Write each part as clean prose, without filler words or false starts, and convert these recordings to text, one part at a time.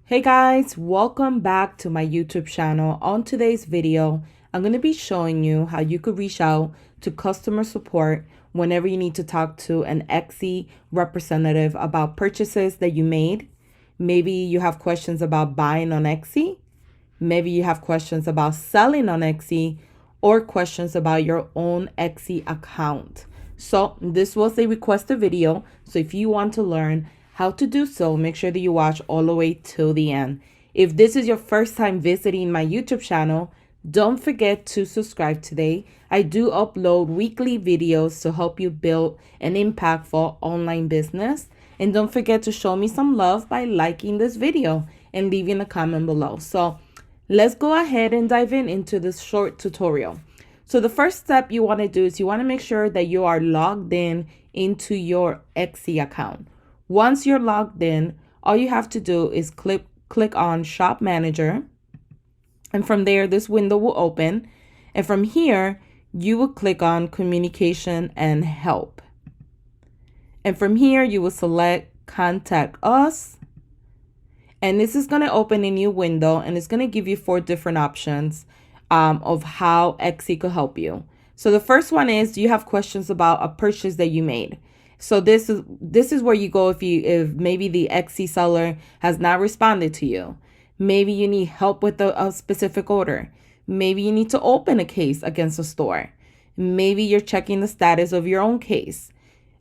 Hey guys, welcome back to my YouTube channel. On today's video, I'm going to be showing you how you could reach out to customer support whenever you need to talk to an Etsy representative about purchases that you made. Maybe you have questions about buying on Etsy. Maybe you have questions about selling on Etsy or questions about your own Etsy account. So this was a requested video. So if you want to learn how to do so, make sure that you watch all the way till the end. If this is your first time visiting my YouTube channel, don't forget to subscribe today. I do upload weekly videos to help you build an impactful online business. And don't forget to show me some love by liking this video and leaving a comment below. So let's go ahead and dive into this short tutorial. So the first step you want to do is you want to make sure that you are logged in into your Etsy account. Once you're logged in, all you have to do is click on Shop Manager. And from there, this window will open. And from here, you will click on Communication and Help. And from here, you will select Contact Us. And this is going to open a new window, and it's going to give you 4 different options of how Etsy could help you. So the first one is, do you have questions about a purchase that you made? So this is where you go if maybe the Etsy seller has not responded to you. Maybe you need help with a specific order. Maybe you need to open a case against a store. Maybe you're checking the status of your own case.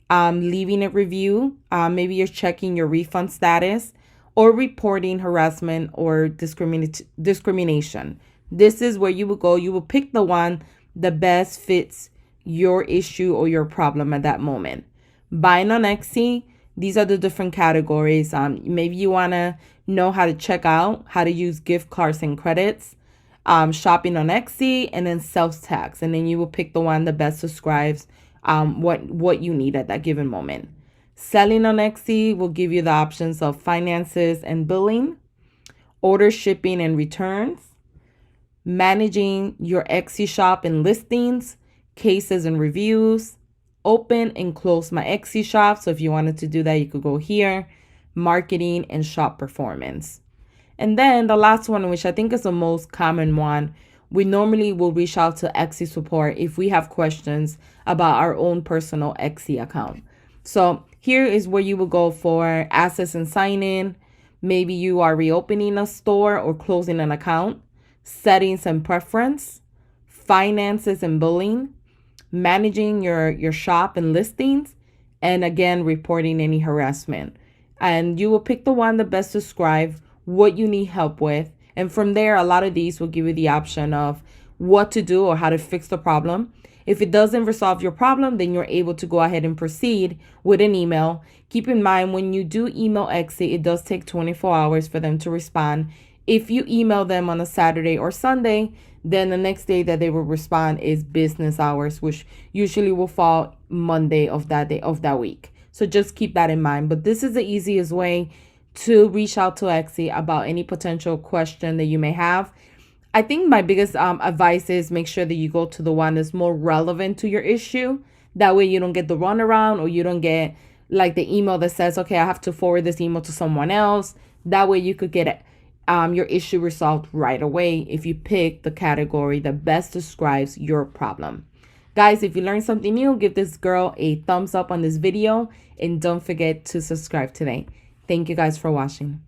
Leaving a review. Maybe you're checking your refund status or reporting harassment or discrimination. This is where you will go. You will pick the one that best fits your issue or your problem at that moment. Buying on Etsy, these are the different categories. Maybe you want to know how to check out, how to use gift cards and credits, shopping on Etsy, and then sales tax. And then you will pick the one that best describes what you need at that given moment. Selling on Etsy will give you the options of finances and billing, order shipping and returns, managing your Etsy shop and listings, cases and reviews, open and close my Etsy shop. So if you wanted to do that, you could go here, marketing and shop performance. And then the last one, which I think is the most common one, we normally will reach out to Etsy support if we have questions about our own personal Etsy account. So here is where you will go for access and sign in. Maybe you are reopening a store or closing an account, settings and preference, finances and billing, managing your shop and listings, and again, reporting any harassment. And you will pick the one that best describes what you need help with. And from there, a lot of these will give you the option of what to do or how to fix the problem. If it doesn't resolve your problem, then you're able to go ahead and proceed with an email. Keep in mind, when you do email Etsy, it does take 24 hours for them to respond. If you email them on a Saturday or Sunday, then the next day that they will respond is business hours, which usually will fall Monday of that day of that week. So just keep that in mind. But this is the easiest way to reach out to Etsy about any potential question that you may have. I think my biggest advice is make sure that you go to the one that's more relevant to your issue. That way you don't get the runaround, or you don't get like the email that says, okay, I have to forward this email to someone else. That way you could get your issue resolved right away if you pick the category that best describes your problem. Guys, if you learned something new, give this girl a thumbs up on this video, and don't forget to subscribe today. Thank you guys for watching.